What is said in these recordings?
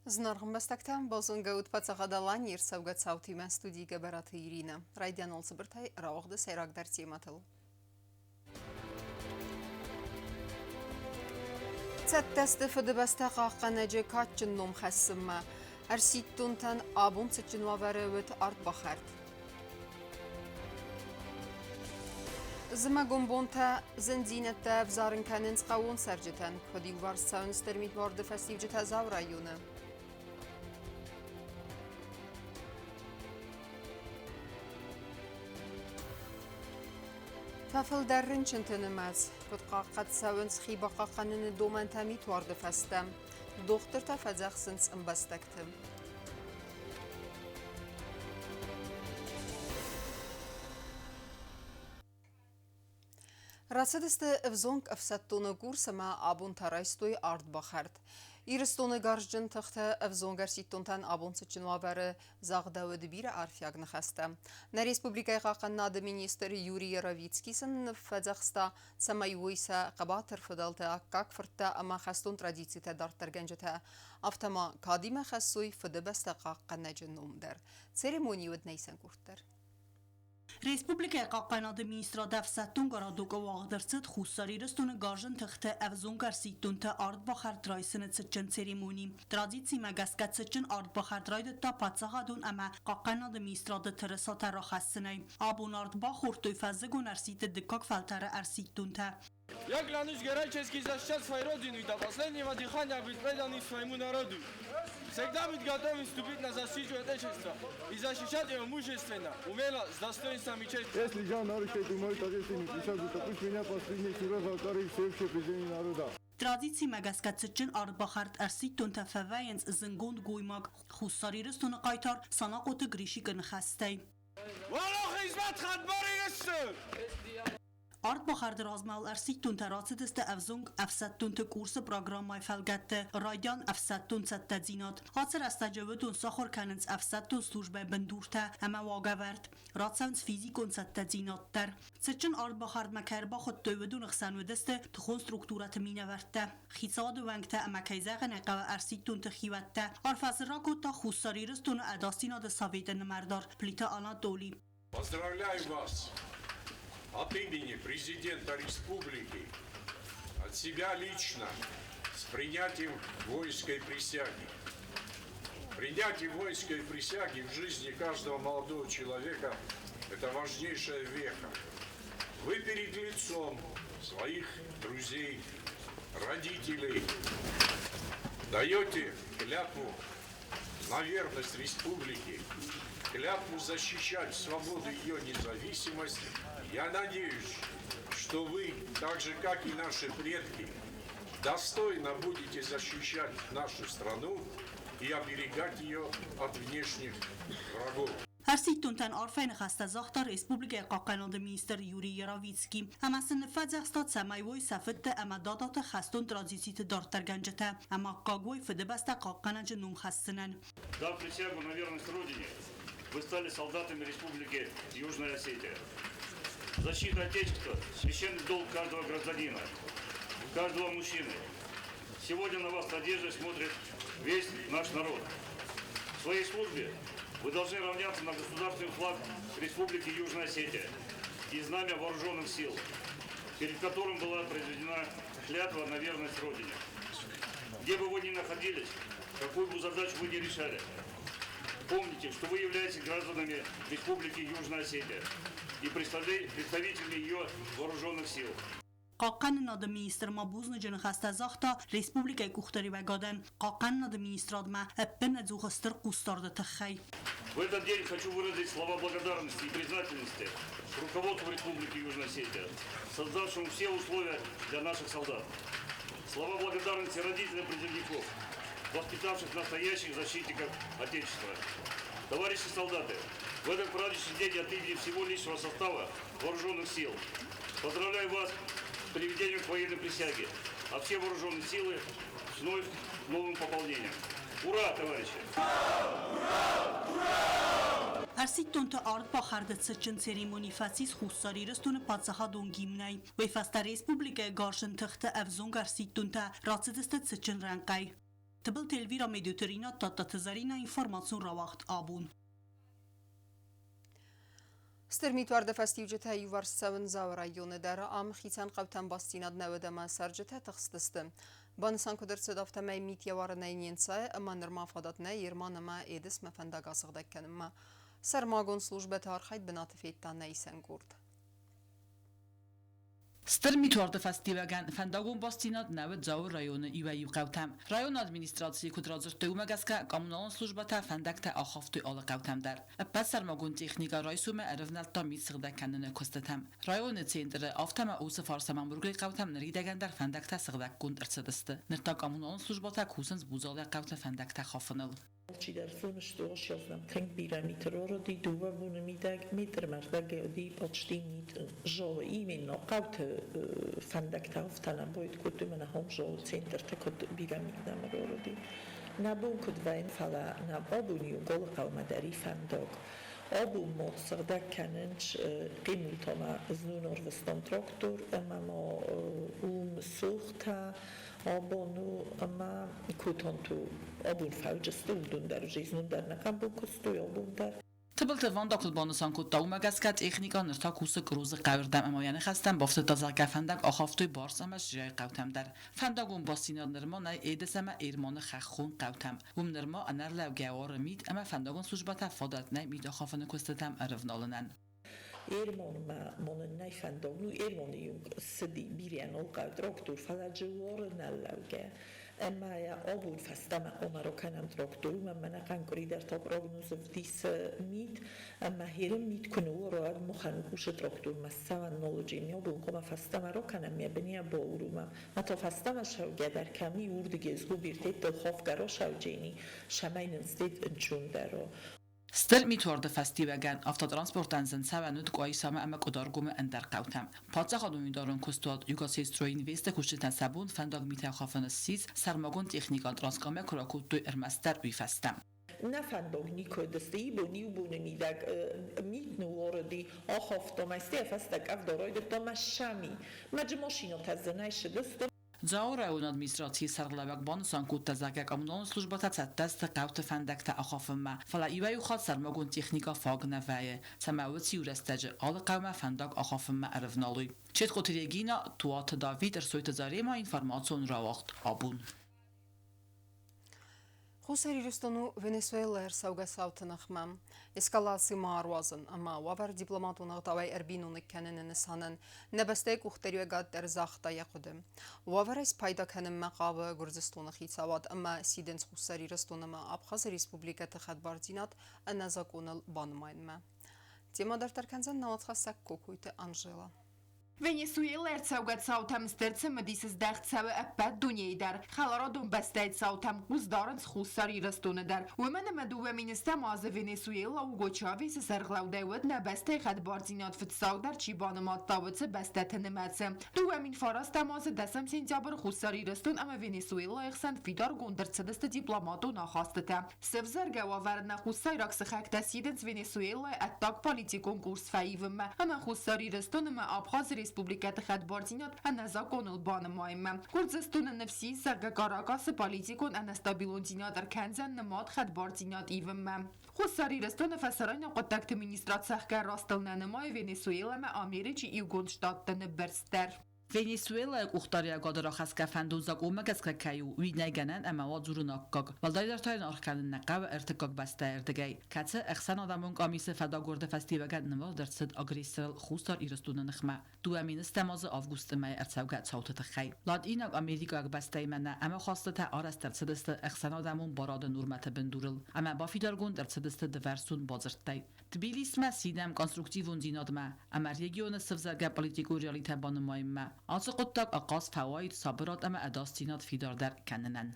Знарғын бастақтан бозынға өтпатсағадалан ерсауға цаутимен студиға бараты Ирина. Райдян олсы біртай рауғды сайрағдар тематыл. Цәттәсті фыды бастақ аққан әжі қатчын ном қәссімі. Әрситтунтан абун цәтчін вавары өт арт бақард. Зымагун бонта зіндинетті взарын кәнінс қауын сәржетен. Көділ варсауын стірмит варды фәстивжі тазау районы. Тәфіл дәрін чынтынымаз. Көтқа қатсауын схиба қаққаныны доман тәмит варды фәстім. Доқтыр тәфәзәқсін сымбастақтым. Расыдысты взонг әфсәттуны курсыма абун тарайстой арт бақард. Ирістоны гаржын тұқты взонгар ситтунтан абун сычын вабары зағдауы дыбирі арфиягны қасты. На республикай қаққаннады министр Юрий Яровицкийсын фәзақста самайуйса қабатыр фыдалты аққақ фыртта ама қастун традиции тәдарттарген жыта. Автама кадима қассуй фыды бәсті қаққанна жын номдар. Церемонии өднейсен күрттір. Республика қаққанады министра дәфсәттун ғарадуға вағдырсыд құссарирыстуны ғажын тұқты әвзун ғарситтунты ард бақартрайсыны цычын церемони. Традиции мәгәскі цычын ард бақартрайды та патсағадун әмә қаққанады министрады тұрыса тәрі қассынай. Абун ард бақуртуй фәзігун әрситі дыққақ фәлтәрі әрситтунты. Я клянусь горой чески защищать свою родину и до последнего дыхания быть преданным своему народу. Всегда быть готовым вступить на защиту Отечества и защищать его мужественно, умело, с достоинством и честью. Если я нарушаю мою торжественную присягу, то пусть меня последний суров алтарь всеобщее презрение народа. Традиции мәгәскәтсетчен арбахарт әрситтунты фәвәйенс зынгонд гоймак хуссарирыстуны қайтар санақ оты гришикін хәстей. Валох хизмет хадбаринысты! Арт бахарdır azmal әрситтун tərasıdısты əvzung əfsəttun kursu programmay fəlgətdi. Raydan əfsəttun səttədzinat. Hatsır əstəcəvətun saxor kənins əfsəttun slujbə bindurtə əmə vagəvərd. Ratsavns fizikun səttədzinatdır. Sıçın art baxard məkərba xod dövüdun ıxsanvədisты tıxon strukturatı minəvərddə. Xisadı vəngtə əmə kəyzəğən əqəvə әрситтun tıxivətdə. Arfəzirrakot da xussariristun ədastinadı savədəni mərdar. Plita Anadoli. Поздравляю вас! От имени президента республики, от себя лично, с принятием воинской присяги. Принятие воинской присяги в жизни каждого молодого человека – это важнейшая веха. Вы перед лицом своих друзей, родителей даете клятву на верность республике, клятву защищать свободу и ее независимость. Я надеюсь, что вы, так же как и наши предки, достойно будете защищать нашу страну и оберегать ее от внешних врагов. Әрситтунтан арфайн қаста зақтар республика қаққаналды министр Юрий Яровицкий. Әмәсін фәдзәқстат сәмайвой сәфітті әмә дадаты қастун традицияты дартарган жыты. Әмә қағой фіді бәсті қаққанажы нұң қастынан. Дав присягу на верность Родине, вы стали солдатами Республики Южная Осетия. Защита Отечества – священный долг каждого гражданина, каждого мужчины. Сегодня на вас надеждой смотрит весь наш народ. В своей службе вы должны равняться на государственный флаг Республики Южная Осетия и знамя вооруженных сил, перед которым была произведена клятва на верность Родине. Где бы вы ни находились, какую бы задачу вы ни решали, помните, что вы являетесь гражданами Республики Южная Осетия и представителями ее вооруженных сил. Қаққанын ады министр мабузны жын қаста зақта республикай күқтері вәгаден қаққанын ады министрадма әппен әдзуғыстыр құстарды тұққай. В этот день хочу выразить слова благодарности и признательности руководству Республики Южная Осетия, создавшему все условия для наших солдат. Слова благодарности родителям призывников, воспитавших настоящих защитников Отечества. Товарищи солдаты, в этот праздничный день от имени всего личного состава вооруженных сил поздравляю вас с приведением к военной присяге, а все вооруженные силы с вновь новым пополнением. Ура, товарищи! Әрситтунты ард бақарды цычын церемони фәсис хуссарирыстуны патсаха гимнай. Вейфаста республика гаршын тұқты әвзонг әрситтунты рацидысты цычын рәнқай. Тбыл Телвира медиутерина Тататзарина информацион равахт абун. Ստերմիտվար դեֆաստիվջեթա юварсцевен зав районы дара ам хитан қавтан бастинад наведама сарджета тахстысты. Банысан кудырцы дафтамай мит яварынай ненцай, ама нырма фадатна ерманама эдис мефендагасыгдаккенма. Сармагон службета архайд бинатыфейттан найсен гурд. Ստերմիտվար դեֆաստիվական ֆանդագոն բաստինատ նավը ձավ ռայոնը իվայու կավթամ։ Ռայոն ադմինիստրացիի կուտրազրտի ումագասկա կոմունալ службата фандակта ախավտի ալը կավթամդար։ Պաս սարմագոն տեխնիկա ռայսում է արևնալ տամի սղդականնը կոստատամ։ Ռայոնը ցենտրը ավտամա ուսը ֆարսամանբուրգի կավթամ նրի դագանդար ֆանդակта սղդակուն տրցդստը։ Նրտա կոմունալ службата քուսնց բուզալը կավթա фандакта խաֆնալ։ Ci dar sono sto sciosam tank biramitro di duva bune midag mitr mardag di pocztinit jo imенно qawt fandakta ftana boyd kutumana hom jo center tekod biramidam rodi na bun kudvain fala na obuni gol qawmadari fandog obu motsarda kanench qimultoma znunor vestom traktor amamo suchta Abonu ama kutontu abun falcıstı uldundar jiznundar nakam bu kustu yoldundar. Tbıltı vandakul bonusan kutta umagazkat техника nırta kusu kruzu qavrdam amoyani xastan bafta tazaq fandak axaftoy bars ama jay qavtamdar. Fandagun basina nırma nay edesama ermanı xaxun qavtam. Nırma anarlav gawar mid ama fandagun службата fadat nay mid axafını kustatam arvnalanan. Ermonma monen najfandognu ermonium sedi birian olqa traktor falacı warnallavga amma ya obun fastama omarokanam traktor mana qankori dar ta prognozov dis mit amma herim mit kunuro ad mukhan kush traktor masavan nology obun koma fastama rokanam ya benia bouruma mata fastama shawga dar kami urdige zgu birtet khof garo shawjeni shamainen sted chundaro Ստերմիտվար դեֆաստիվական ավտոտրանսպորտան զնցավանուտ կոյսամը ամը կոդարգումը ընդար կավթամ։ Պացախադում ինդարուն կուստուատ յուգասեյստրոյին վեստը կուշտետան սաբուն ֆանդագ միտախավանը սիզ սարմագոն տեխնիկան տրանսկամյա կորակուտույ ըրմաստար ուիֆաստամ։ Nafandog Niko destei boni ubune midag mitnu ordi ahoftomasti fastak avdoroid tomashami majmoshino tazanaish dest Ձաուրայուն ադմինիստրացիի սարլավակ բանուսան կուտտազակյա կոմունալ службата цаттаста կավթը ֆանդակտա ախաֆմա ֆալա իվայու խալ սարմագուն տեխնիկա ֆագնավայը սամավցի ուրաստաջը ալը կավմա ֆանդակ ախաֆմա արվնալույ չետ խոթիրեգինա туат Давид Эрсոյtă зарема информацион равахт абун Խուսերի Ռուստոնու Վենեսուելա սավգասավթը նխմամ, էսկալասի մարուազն, ամա ուավար դիպլոմատուն աղտավայ էրբինուն եկքանեն նսանն, նբստեկ ուղտերի վեգատ դեր զաղթա եղուդը։ Ուավար այս պայդականն մաղավը գուրձստոնը խիցավատ, ամա սիդենց խուսերի Ռուստոնը մա Աբխազ Ռեսպուբլիկա տխատ բարձինատ անազակոնալ բանմայն մա։ Տեմա դարտարքանցան նավացխասակ կոկույտը Անժելա։ Venezuela ertsavgat sautam stertse medisız dağtsavı əppət dünyayдар. Xalarodun bəstəyt sautam quzdarın xusari rastonedar. Umene meduve ministem azı Venezuela u goçavi se serglavdevud nə bəstəy xadbarzinat fıtsavdar çibanımat davıtsı bəstətinimetsi. Duvemin farastam azı desem sentyabr xusari raston ama Venezuela yaxsan fidar gondırtsıdıstı diplomatun axastıtə. Sevzer gavavarına xusay raksı xəkdə sidens Venezuela əttak politikon kurs fəyivimə. Ama xusari raston ama Abxaz Республиката Хадборзинат аназаконул банамайма. Курдзастуна нефси сарга каракасы политикон анастабилонзинат арканзан намад Хадборзинат ивэмма. Хусари растона фасарайна qottakt administratsахка расталнанамай Венесуэла ма Америчи Югонштадтаны берстер. Venezuela uxtarya qadara xaska fanduzaq umagaska kayu winayganan ama zurunaqq. Valdaylar tayin arxkanın naqab irtiqaq basta erdigay. Katsa ixsan adamın qamisi fadagorda festivagan nima darsid agressor xustar irastuna nixma. Duamin istamazı avgust may ertsavgat sautata xay. Lad inaq Amerika bastaymana ama xastata arastarsidista ixsan adamın barada nurmata binduril. Ama bafidargun darsidista diversun bazirtay. Tbilis ma sidam konstruktivun dinadma. Ama region sivzarga politiku realita banmayma. Azıqıttaq aqas fawaid sabrat ama adastinat fidardar kannan.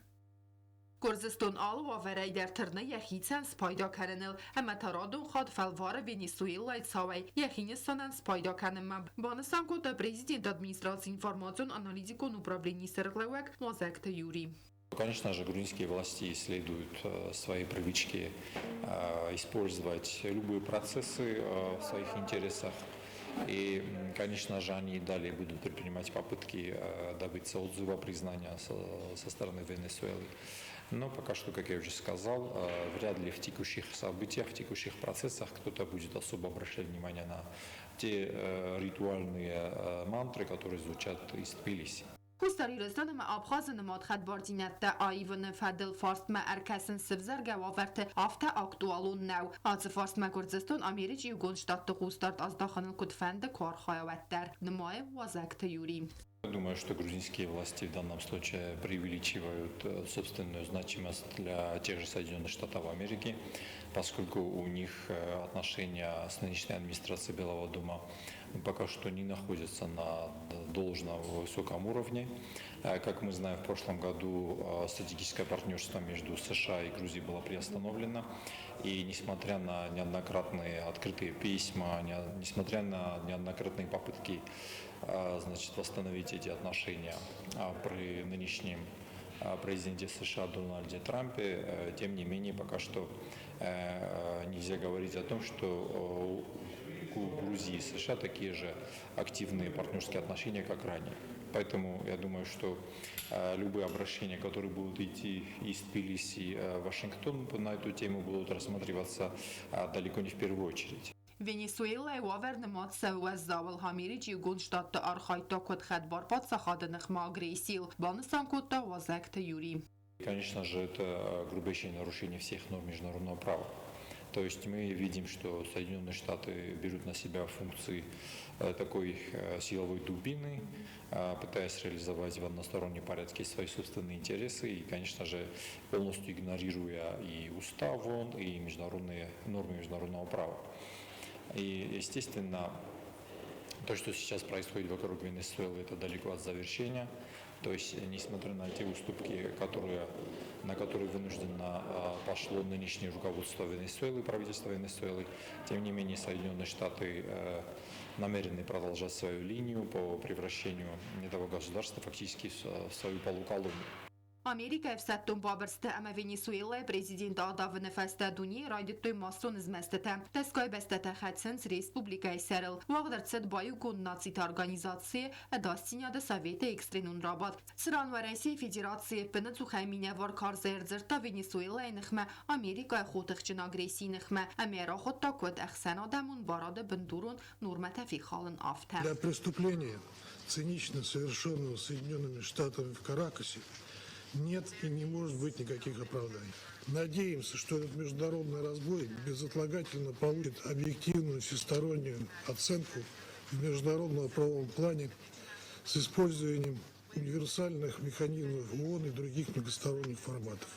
Kurdistan alwa vereyder tırnı yaxitsen spayda karanil ama taradun xad falvara Venezuela tsavay yaxinistanan spayda kanma. Banısan kota prezident administrации информацион аналитикон управлений сэрглэвэк Мозакта Юрий. Конечно же, грузинские власти исследуют свои привычки использовать любые процессы в своих интересах. И, конечно же, они далее будут предпринимать попытки добиться отзыва признания со стороны Венесуэлы. Но пока что, как я уже сказал, вряд ли в текущих событиях, в текущих процессах кто-то будет особо обращать внимание на те ритуальные мантры, которые звучат из Тбилиси. Kustari restane me Abkhazene mat Khadbardinette Ayvene Fadel Farst me Erkesen Sivzer gewaverte afte aktualun now. Az Farst me Kurdistan Americi Gonstadt Kustart az Dakhanın Kutfende Karkhayawettar. Nemaye Wazakte Yuri. Думаю, что грузинские власти в данном случае преувеличивают собственную значимость для тех же Соединенных Штатов Америки, поскольку у них отношения с нынешней администрацией Белого дома пока что не находятся на должном высоком уровне. Как мы знаем, в прошлом году стратегическое партнерство между США и Грузией было приостановлено. И несмотря на неоднократные открытые письма, несмотря на неоднократные попытки восстановить эти отношения при нынешнем президенте США Дональде Трампе, тем не менее, пока что нельзя говорить о том, что у Грузии и США такие же активные партнерские отношения, как ранее. Поэтому я думаю, что любые обращения, которые будут идти из Тбилиси в Вашингтон на эту тему, будут рассматриваться далеко не в первую очередь. Venezuela government Sewazawal Hamirici Gonstadt Arkhayta Kod Khadbarpat Sakhadanık Magresil Banıstan Kodda Wazakte Yuri. Конечно же, это грубейшее нарушение всех норм международного права. То есть мы видим, что Соединенные Штаты берут на себя функции такой силовой дубины, пытаясь реализовать в одностороннем порядке свои собственные интересы и, конечно же, полностью игнорируя и устав ООН, и международные нормы международного права. И, естественно, то, что сейчас происходит вокруг Венесуэлы, это далеко от завершения. То есть, несмотря на те уступки, на которые вынужденно пошло нынешнее руководство Венесуэлы, правительство Венесуэлы, тем не менее Соединенные Штаты намерены продолжать свою линию по превращению этого государства фактически в свою полуколонию. Amerika efsettun babırstı ama Venezuela prezident adavı nefeste duni raydettoy masson izmestete. Teskay bestete xatsens Respublikay Seril. Vağdartsed bayu konnatsit organizatsiye edastiniyada Sovyete ekstrenun rabat. Sıran ve Reysi Federatsiye pını zuxaymine var karzerdzirta Venezuela nıxme Amerika xotıqçın agresi nıxme. Amera xotta kod əxsen adamun barada bindurun nurmete fi xalın aftem. Для преступления, цинично совершенного Соединенными Штатами в Каракасе, нет и не может быть никаких оправданий. Надеемся, что этот международный разбой безотлагательно получит объективную всестороннюю оценку в международном правовом плане с использованием универсальных механизмов ООН и других многосторонних форматов.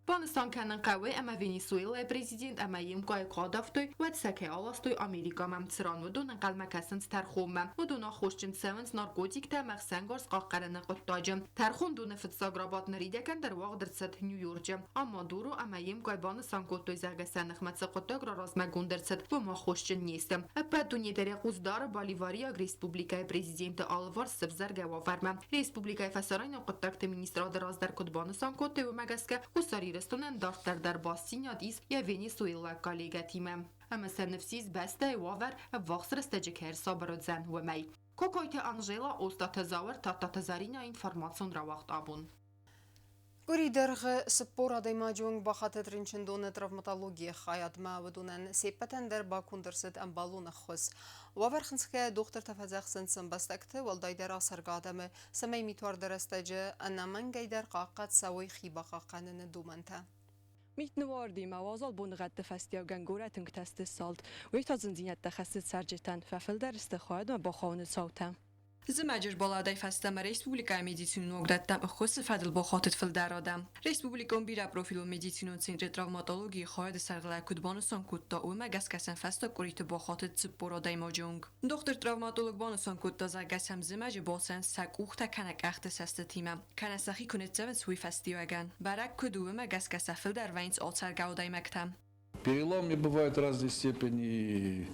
Banıstan kənin qəvi əmə Venezuela prezident əmə yemqay qadaftoy və tsəkə alastoy Amerika məmtsiran vüdun qəlməkəsins tərxumə. Vüduna xoşçın sevins narkotik tə məxsəngars qaqqarını qıttacım. Tərxun dunu fıtsagrabat nəridəkən dərvağdırtsət New Yorkcım. Amma duru əmə yemqay Banıstan qottoy zəgəsən nəxmətsə qıttaq razmə gündərtsət və ma xoşçın nestim. Əpə dünyədəri quzdar Bolivariya Respublikay prezidenti Alvar Sivzer gəvavərmə. Respublikay fəsarayın qıttaq ministradı razdar kod Banıstan qottoy və məgəskə qusari Restauran daftar der Bastinadis ya Venezuela kollegatime. Ama sennefsiz beste waver vaxsr stejker sabrodzen wemay. Kokoyte Angela ostatazawr tatatazarina informacion rawaqt abun. Гуридерг спора даймаджунг бахатет ринчендоне травматология хаядма вдунен сепатен дер бакундерсет амбалун хус. Ваверхнске доктор тафазахсен сම්ბასტაკте валдайдер асаргадаме самей митвар дерестеже анаман гайдер қаққат савой хибақаққанын думанта. Mitnuvardi mavazal bunğat festivalgan goratın testi salt. Uytazın zinyat taxassit sarjetan fafildar istixadat ba xawnu sautam. زماجر بالادای فستم ریسپوبلیکای مدیسینون وقتم خصوص فدل با خاطر فل درادم ریسپوبلیکون بیرا پروفیل مدیسینون سنتر تراوماتولوژی خواهد سرگلا کدبانسان کتا و مگس کسان فستا کوریت با خاطر سپورادای ماجونگ دکتر تراوماتولوژ بانسان کتا زگسم زماج باسن سکوخت کنک اخت سست تیمم کنسخی کنت زمن سوی فستیواگن برک کدو و مگس کسان فل در وینس آتر گاودای مکتم Переломы бывают разной степени,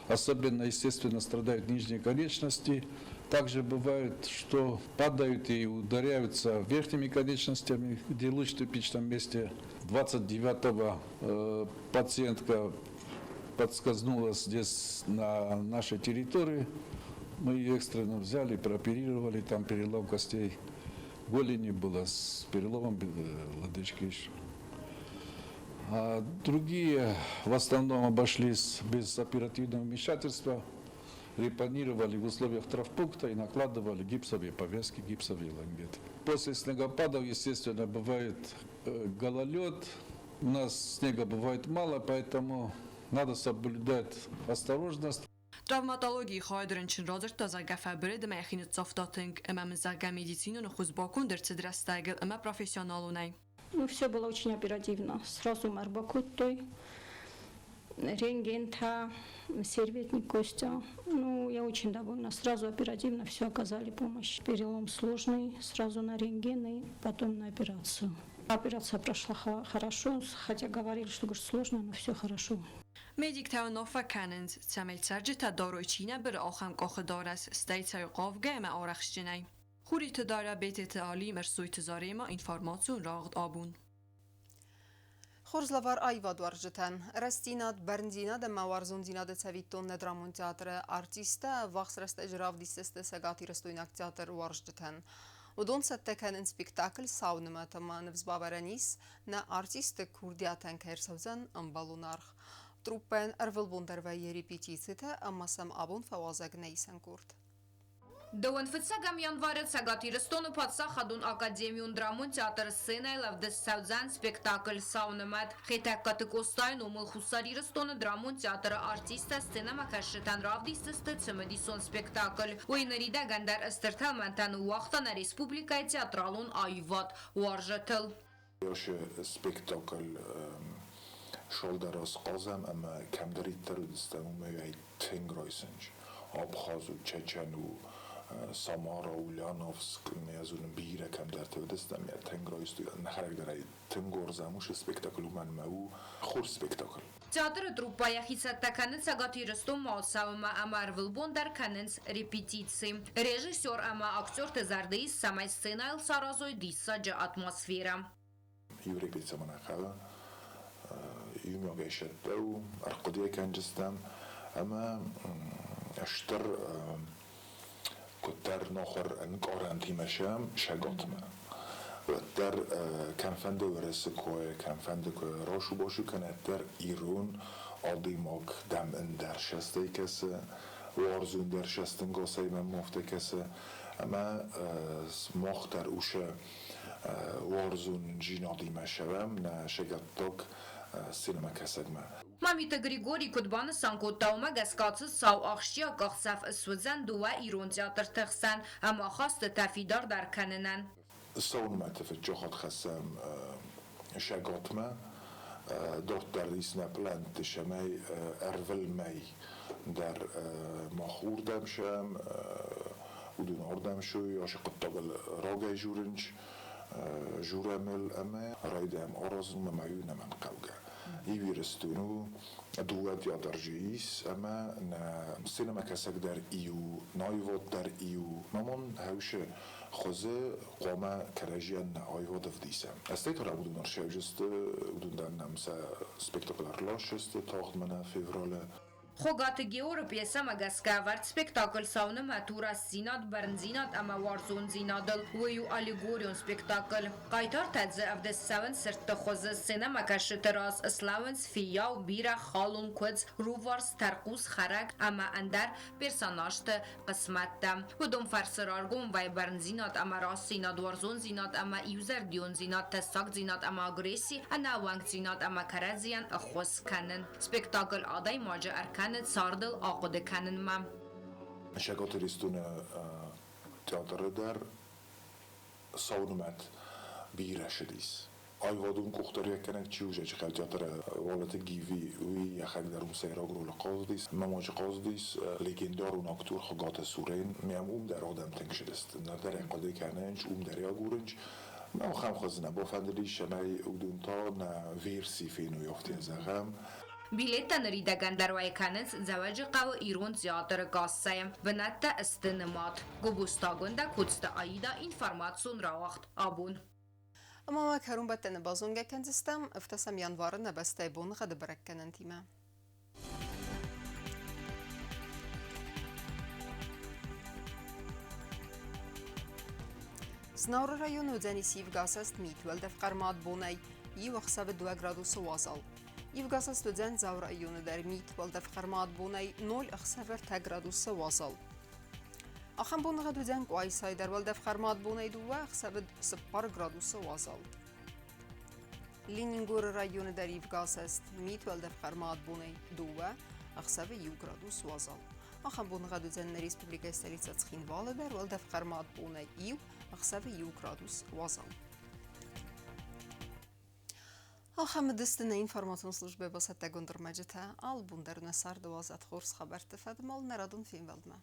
особенно, естественно, страдают нижние конечности. Также бывает, что падают и ударяются верхними конечностями, где луч в типичном месте. 29-го пациентка подскользнула здесь на нашей территории. Мы ее экстренно взяли, прооперировали, там перелом костей голени была с переломом лодыжки еще. А другие в основном обошлись без оперативного вмешательства, репонировали в условиях травмпункта и накладывали гипсовые повязки, гипсовые лангеты. После снегопадов, естественно, бывает гололед. У нас снега бывает мало, поэтому надо соблюдать осторожность. Travmatologii xaidrınçın razır tazarga fəbiri demə yaxinit saftatınq əməmizərgə medisinun xuzbakun dərçidrəstəgil əmə professionalunay. Ну, все было очень оперативно. Сразу марбакуттой, рентген-та, серветник Костя. Ну, я очень довольна. Сразу оперативно все оказали помощь. Перелом сложный, сразу на рентген и потом на операцию. Операция прошла хорошо, хотя говорили, что сложно, но все хорошо. Medic Teonofa Cannons, Samel Sargita Dorochina, bir Alham Kochedoras, States Qavga ma Araxjinay. خوری تداره بیت عالی مرسوی تزاریم اینفارماسیون راغد آبون. خورزلوار آیوا دوارجتن رستینات برندینات موارزوندینات تویتون ندرامون تئاتر آرتیستا وقت رست اجراف دیست سگاتی رستویناک تئاتر وارجتن. ودون ستکن سپیکتاکل ساونما تما نفس بابرانیس نا آرتیست کوردیاتن کهرسوزن امبالونارخ. تروپن ارول بوندر و یری پیتیسته اما سم آبون فوازگ نیسن کرد. Դոն ֆցագամ յանվարը ցագատի ռստոնը պատսախադուն ակադեմիուն դրամուն թեատր սցենայլավ դես սաուզան սպեկտակլ սաունմատ խետակկատը կոստայն ումլ խուսարի ռստոնը դրամուն թեատրը արտիստը սցենա մակաշտան ռավդիստը ցմդիսոն սպեկտակլ ուիների դա գանդար ըստերթալ մանտան ուախտան ռեսպուբլիկայի թեատրալուն այվատ ուարժտել Yosh spektakl şoldaros qazam ama kamdarittar istamum ay tengroysinch Abxaz و چچن و سامارا و لیانوفسک میازون بیره کم در تودستم یا تنگرایستو نخرک داره تنگور زموش سپکتاکل و من ماو خور سپکتاکل Teatră trupaia hitsatakanıt sagati rıstom malsavıma amarvıl bondar kanıns repetiții. Rejisor ama aktör tezardayız samay scenayl sarazoy dissaca atmosfera. Yü repetiție mă năcava, yü mi-o găișetău, arcodie kancistam, ama اشتر كتر ناخر نقارن تیمشم شگاتمه و در کم فند ورس کوه کم فند که راشو باشو کنه در ایران آدی ماک دم ان در شسته کسه وارزون در شستن گاسه من مفته کسه اما مختر اوشه وارزون جینادی مشوم نه شگاتوک سینما کسگمه Մամիտը Գրիգորի Կոդբանը սանկոտաումա գասկացը սավ աղշյա կաղսավ սվզան դուա իրոն թեատր թղսան ամա խաստը տաֆիդար դարքաննան Savunma tefeccühat xassam şagatma dort der isna plant şemay ervelmay der mahur demşem udun ordam şu yaşı qıttabal raga jurinç juramel ama raydam arazın mamayuna man qavga يفيرستونو دوات يا درجيس أما سينما كسك در إيو نايفوت در إيو مامون هاوش خوزه قوما كراجيان نايفوت فديسم استيت رابودون أرشيوجست ودون دان نمسا سبكتاكلار لاشست تاخد منا فيفراله Խոգատը գեորը պիեսա մագասկավարդ սպեկտակլ սավնը մատուրաս զինատ բրնզինատ ամա վարզուն զինադլ ուեյու ալիգորիոն սպեկտակլ Qaytar tədzə avdes savın sırtı xozı sena makashıtıraz ıslavınz fiyav bira xalun kudz ruvars tarquz xarak ama andar personajtı qısmatda Udum farsırargun vay bərnzinat ama ras zinat varzun zinat ama iuzer diyon zinat təssak zinat ama agresi ana vang zinat ama karaziyan xos kanın Spektakl aday macı arkan Sardıl ağıdı kanınma. Şagatıristuna teatrı der savunumat bir aşırız. Ayvadun kuxtarıya kenek çiğuca çıkar teatrı valatı gibi uy yaxak der musayra grol qazdis. Mamacı qazdis legendarun aktör Xogata Suren miam der adam tenkşidist. Nadar enqadı kanenç der ya gurunç. ما خم خزنه با فندلی شمای اودون تا نه ویرسی فینو یافتی زغم Bilettanı dagandar kanıns zavacı qav İran teatrı qassayım vnatta istinemat gubustagunda kutsta ayda informasyon rawaxt abun اما ما كهرون بتن بازونجا كنزستم افتسم ينوارنا بستيبون غد بركن انتما Սնաուրը ռայոն ուձենի սիվ գասաստ միտվել դև կարմատ բոնայ իվ ախսավը 2 գրադուսը վազալ։ Իվ գասաստ ուձեն զավ ռայոնը դեր միտվել դև կարմատ բոնայ 0 ախսավեր 1 գրադուսը վազալ։ Ախան բոնղը դուձեն կոայսայ դերվել դև կարմատ բոնայ դուվա ախսավը 10 գրադուսը վազալ։ Լինինգորը ռայոնը դեր իվ գասաստ միտվել դև կարմատ բոնայ դուվա ախսավը 2 գրադուս վազալ։ Ախան բոնղը դուձեն ռեսպուբլիկայի ստերից ածխին վալը դերվել դև կարմատ բոնայ իվ ախսավը 2 գրադուս վազալ։ Ախամդստն ինформационной службы Босатагон Дурмаджита, ал бундерна сардо азат хорс хабар тефадмал нарадун финвалдма.